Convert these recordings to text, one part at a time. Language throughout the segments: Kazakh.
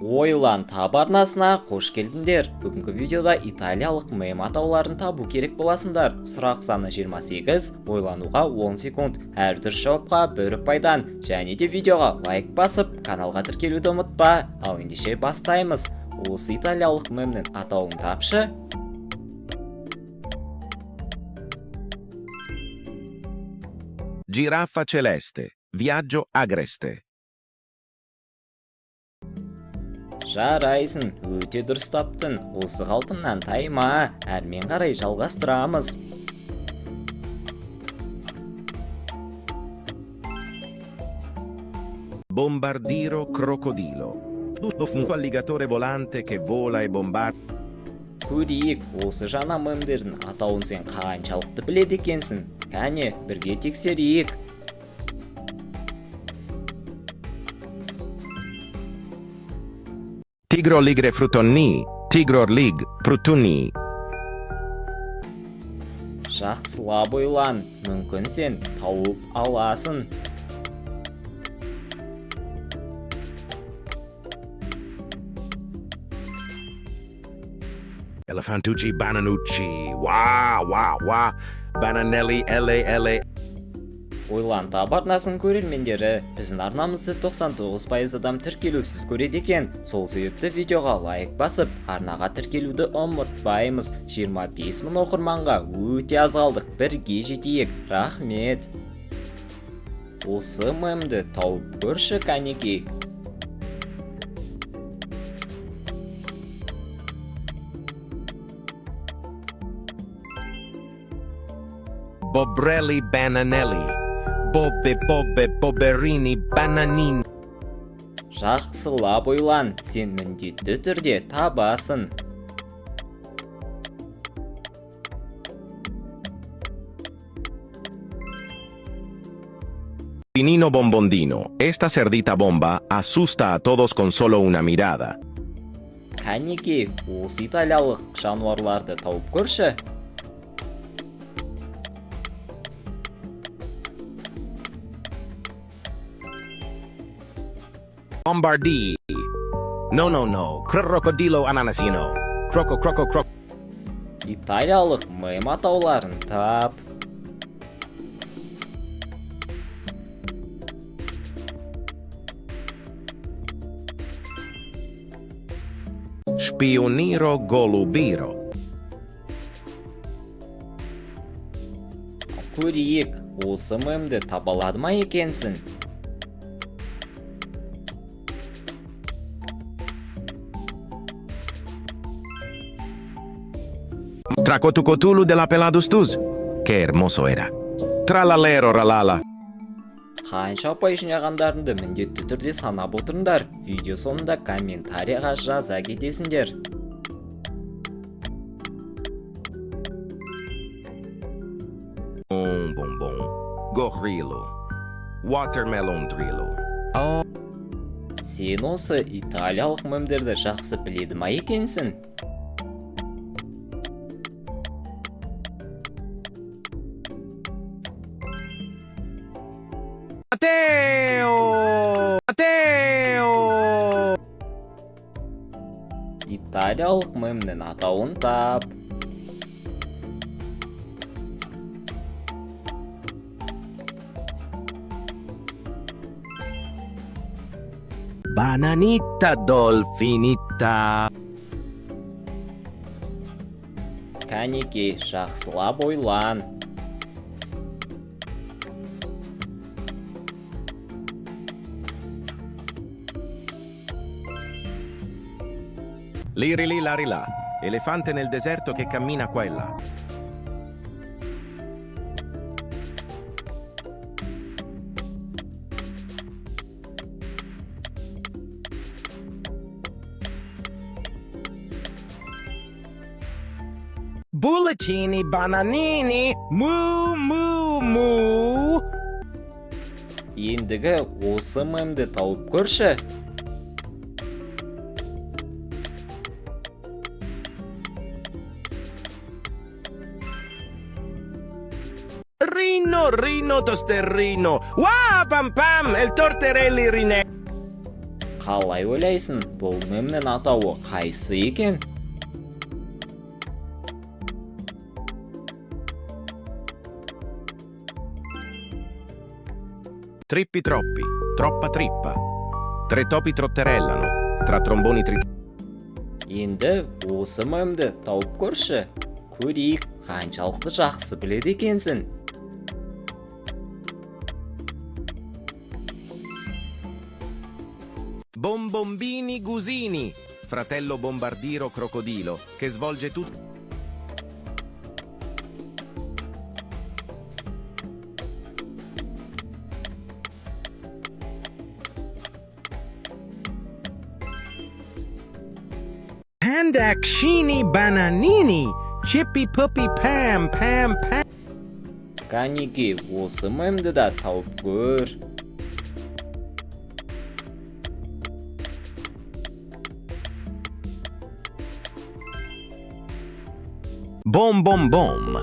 Ойлан таб арнасына қош келдіңдер. Бүгінгі видеода италиялық мем атауларын табу керек боласыңдар. Сұрақ саны 28, ойлануға 10 секунд. Әр дұрыс жауапқа 1 ұпайдан. Және де видеоға лайк басып, каналға тіркелуді ұмытпа. Ал ендеше бастаймыз. Осы италиялық мемнің атауын тапшы. Giraffa celeste, viaggio agreste. Жарайсың, өте дұрыс таптың. Осы қалпыңнан тайма, әрмен қарай жалғастырамыз. Bombardiro crocodilo. Tutto un alligatore volante che vola e bombarda. Көрейік, осы жаңа мемдердің атауын сен қаншалықты біледі екенсің? Кәне, бірге тексерейік. Tigro ligre frutonni, tigro lig prutuni. Жақсылап ойлан, мүмкін сен тауып аласың. Elefantucci bananucci. Wah, wah, wah. Bananelli, LA. Ойлан таб арнасын көрермендері, біздің арнамызды 99% адам тіркелусіз көреді екен. Сол себепті видеоға лайк басып, арнаға тіркелуді ұмытпаймыз. 25 мың оқырманға өте аз қалдық, бірге жетейік. Рахмет. Осы мемді тауып көрші кәнеки. Bobrelli bananelli. Bobbe, boberini, bananini. Жақсылап ойлан, сен міндетті түрде табасың. Pinino bombondino. Esta cerdita bomba asusta a todos con solo una mirada. Кәнеки, осы италиялық жануарларды тауып көрші. Bombardi. No. Crocodilo ananasino. Croco. Италиялық мем атауларын тап. Spioniro golubiro. Көрейік, осы мемді таба алады ма екенсің? Tracotucotulu de la peladustuz. Qué hermoso era. Tralalero ralala. Қанша ұпай жинағандарыңды міндетті түрде санап отырыңдар. Видео соңында комментарияға жаза кетесіңдер. Bombom. Gorrillo. Watermelon drillo. Сен осы италиялық мемдерді жақсы біледі ма екенсің? Matteo! Италиялық мемнің атауын тап. Bananita dolfinita. Кәнеки, жақсылап ойлан. Lirili larila. Elefante nel deserto che cammina qua e là. Bullettini, bananini, mu. Ендігі осы мемді тауып көрші. Rino tosterrino. Wow, pam, el torterelli rine. қалай ойлайсың, бұл мемнің атауы қайсы екен? Trippi troppi, troppa trippa. Tre topi trotterellano, tra tromboni Енді осы мемді тауып көрші. Көрейік, қаншалықты жақсы біледі екенсің. Bombombini Gusini, fratello bombardiro crocodilo, che svolge tutto. Pandacini bananini, chippy puppy pam pam pam. Кәнеки, осы мемді да тауып көр. Bom bom bom,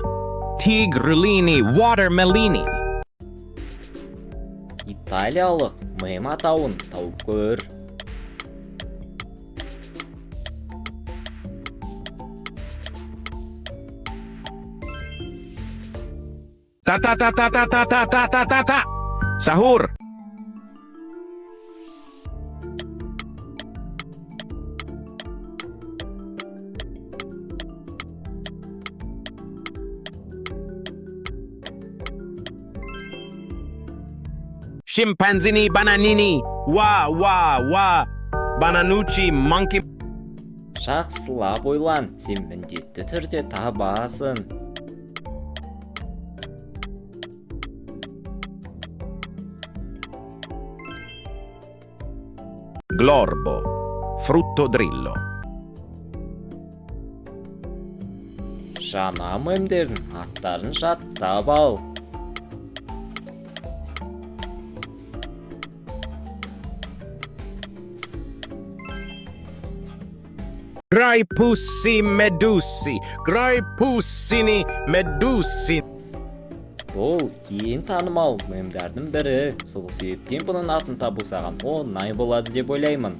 tigrulini watermelini. Италиялық мем атауын тауып көр. Ta ta ta ta ta ta ta ta ta ta ta. Sahur. Scimpanzini bananini, wa wa wa, bananucci monkey. Жақсылап ойлан, сен міндетті түрде табасың. Glorbo, frutto drillo. Жаңа мемдердің аттарын жаттап ал. Graipussi medusi, graipussini medusi. Бұл ең танымал мемдердің бірі. Сол себептен бұның атын табу саған оңай болады деп ойлаймын.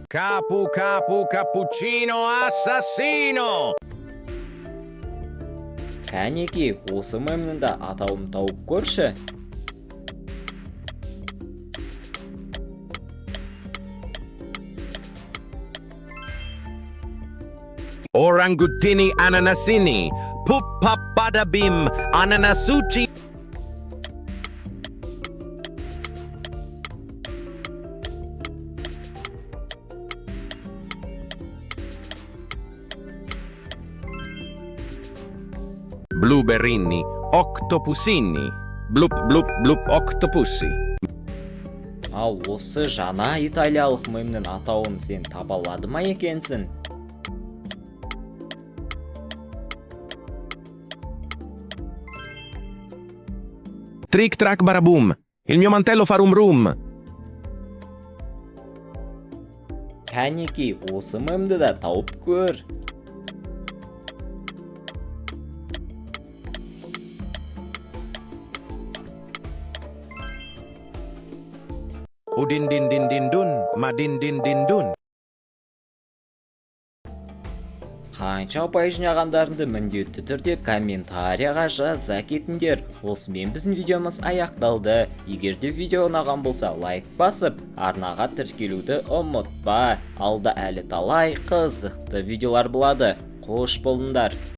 Capu capu cappuccino assassino. Кәнеки, осы мемнің да атауын тауып көрші. Orangutini ananasini, puppa badabim ananasucci. Blueberrini, octopusini, blup blup blup octopusi. Ал осы жаңа италиялық мемнің атауын сен таба алады ма екенсің? Trick track barabum, il mio mantello fa rum rum. Кәнеки, осы мемді да тауып көр. Udin din din din dun, ma din din din dun. Қанша ұпай жинағандарыңды міндетті түрде комментарияға жаза кетіңдер. Осымен біздің видеомыз аяқталды. Егер де видео ұнаған болса лайк басып, арнаға тіркелуді ұмытпа. Алда әлі талай қызықты видеолар болады. Қош болыңдар.